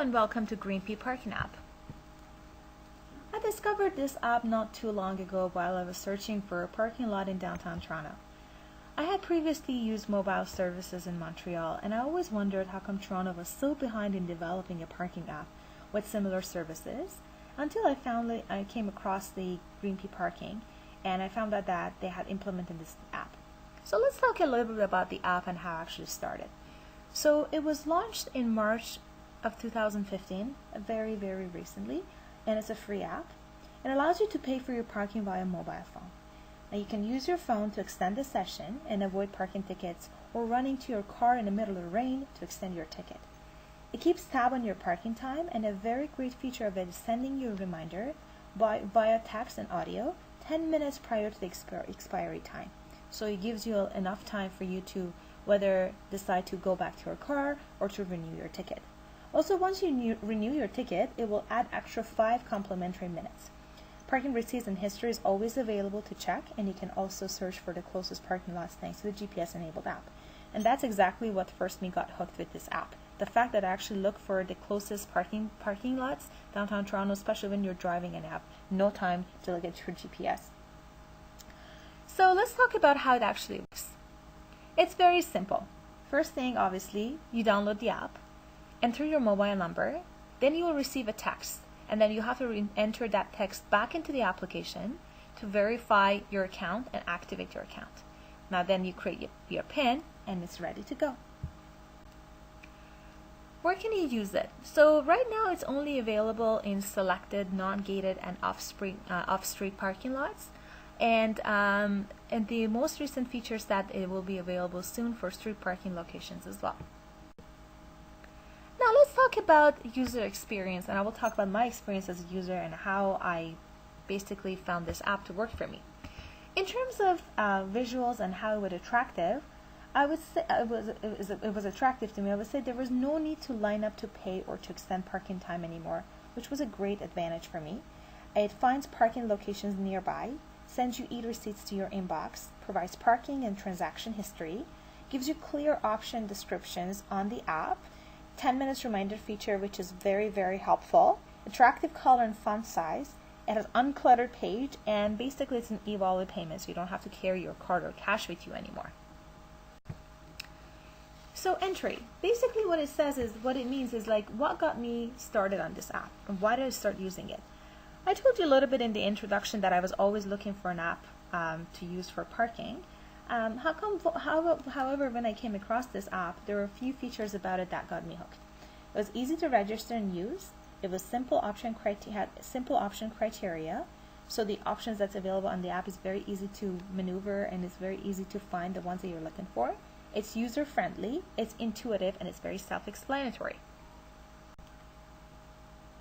and welcome to GreenPea Parking app. I discovered this app not too long ago while I was searching for a parking lot in downtown Toronto. I had previously used mobile services in Montreal, and I always wondered how come Toronto was so behind in developing a parking app with similar services until I came across the GreenPea Parking, and I found out that they had implemented this app. So let's talk a little bit about the app and how it actually started. So it was launched in March of 2015, very, very recently, and it's a free app. It allows you to pay for your parking via mobile phone. Now you can use your phone to extend the session and avoid parking tickets, or running to your car in the middle of the rain to extend your ticket. It keeps tab on your parking time, and a very great feature of it is sending you a reminder via text and audio 10 minutes prior to the expiry time. So it gives you enough time for you to whether decide to go back to your car or to renew your ticket. Also, once you renew your ticket, it will add extra 5 complimentary minutes. Parking receipts and history is always available to check, and you can also search for the closest parking lots thanks to the GPS-enabled app. And that's exactly what first me got hooked with this app. The fact that I actually look for the closest parking lots downtown Toronto, especially when you're driving and have no time to look at your GPS. So let's talk about how it actually works. It's very simple. First thing, obviously, you download the app, enter your mobile number, then you will receive a text, and then you have to enter that text back into the application to verify your account and activate your account. Now then you create your PIN, and it's ready to go. Where can you use it? So right now it's only available in selected non-gated and off-street parking lots. And the most recent features that it will be available soon for street parking locations as well. Now let's talk about user experience, and I will talk about my experience as a user and how I basically found this app to work for me. In terms of visuals and how it was attractive, I would say it was attractive to me. I would say there was no need to line up to pay or to extend parking time anymore, which was a great advantage for me. It finds parking locations nearby, sends you e-receipts to your inbox, provides parking and transaction history, gives you clear option descriptions on the app, 10 minutes reminder feature, which is very, very helpful, attractive color and font size, it has uncluttered page, and basically it's an e-wallet payment, so you don't have to carry your card or cash with you anymore. So entry, basically what it means is like what got me started on this app and why did I start using it. I told you a little bit in the introduction that I was always looking for an app to use for parking. However, when I came across this app, there were a few features about it that got me hooked. It was easy to register and use. It was simple option criteria. So the options that's available on the app is very easy to maneuver, and it's very easy to find the ones that you're looking for. It's user-friendly, it's intuitive, and it's very self-explanatory.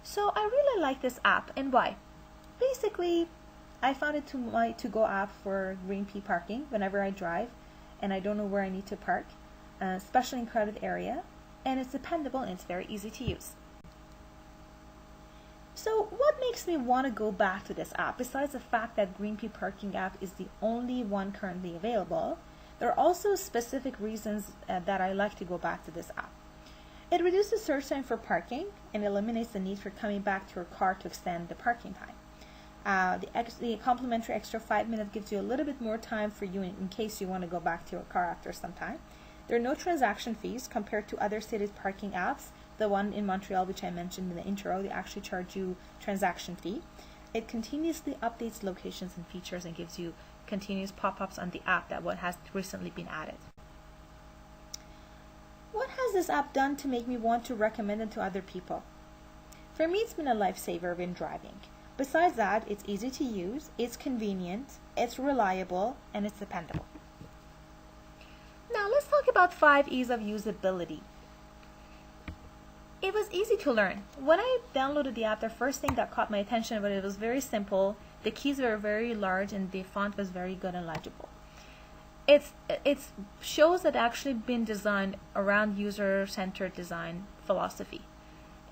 So I really like this app, and why? Basically, I found it my to-go app for GreenPea Parking whenever I drive and I don't know where I need to park, especially in crowded area, and it's dependable and it's very easy to use. So what makes me want to go back to this app, besides the fact that GreenPea Parking app is the only one currently available? There are also specific reasons that I like to go back to this app. It reduces search time for parking and eliminates the need for coming back to your car to extend the parking time. The complimentary extra 5 minutes gives you a little bit more time for you in case you want to go back to your car after some time. There are no transaction fees compared to other cities' parking apps. The one in Montreal, which I mentioned in the intro, they actually charge you transaction fee. It continuously updates locations and features and gives you continuous pop-ups on the app that has recently been added. What has this app done to make me want to recommend it to other people? For me, it's been a lifesaver when driving. Besides that, it's easy to use, it's convenient, it's reliable, and it's dependable. Now let's talk about 5 E's of usability. It was easy to learn. When I downloaded the app, the first thing that caught my attention was it was very simple, the keys were very large, and the font was very good and legible. It shows that actually been designed around user-centered design philosophy.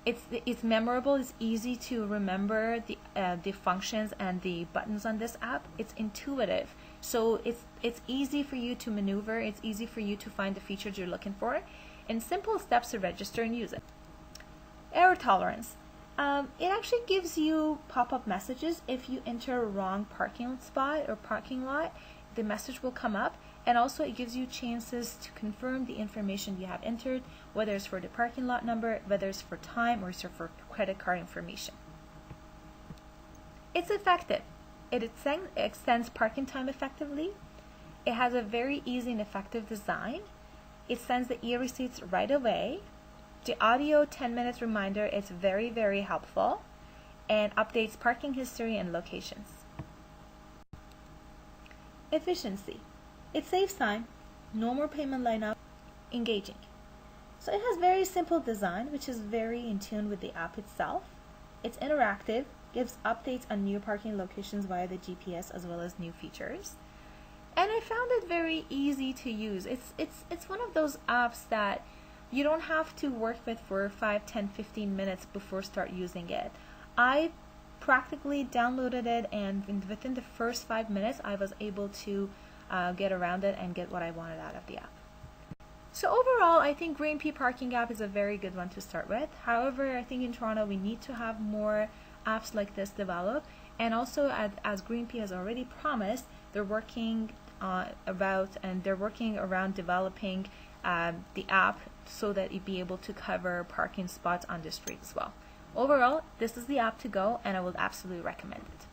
It's memorable. It's easy to remember the functions and the buttons on this app. It's intuitive, so it's easy for you to maneuver. It's easy for you to find the features you're looking for, and simple steps to register and use it. Error tolerance. It actually gives you pop-up messages if you enter a wrong parking spot or parking lot. The message will come up, and also it gives you chances to confirm the information you have entered, whether it's for the parking lot number, whether it's for time, or it's for credit card information. It's effective. It extends parking time effectively. It has a very easy and effective design. It sends the e-receipts right away. The audio 10 minutes reminder is very, very helpful, and updates parking history and locations. Efficiency. It saves time, no more payment lineup, engaging. So it has very simple design, which is very in tune with the app itself. It's interactive, gives updates on new parking locations via the GPS as well as new features. And I found it very easy to use. It's one of those apps that you don't have to work with for 5, 10, 15 minutes before start using it. I practically downloaded it, and within the first 5 minutes I was able to get around it and get what I wanted out of the app. So overall, I think GreenP Parking app is a very good one to start with. However, I think in Toronto we need to have more apps like this developed, and also as GreenP has already promised, they're working around developing the app so that you'd be able to cover parking spots on the street as well. Overall, this is the app to go, and I would absolutely recommend it.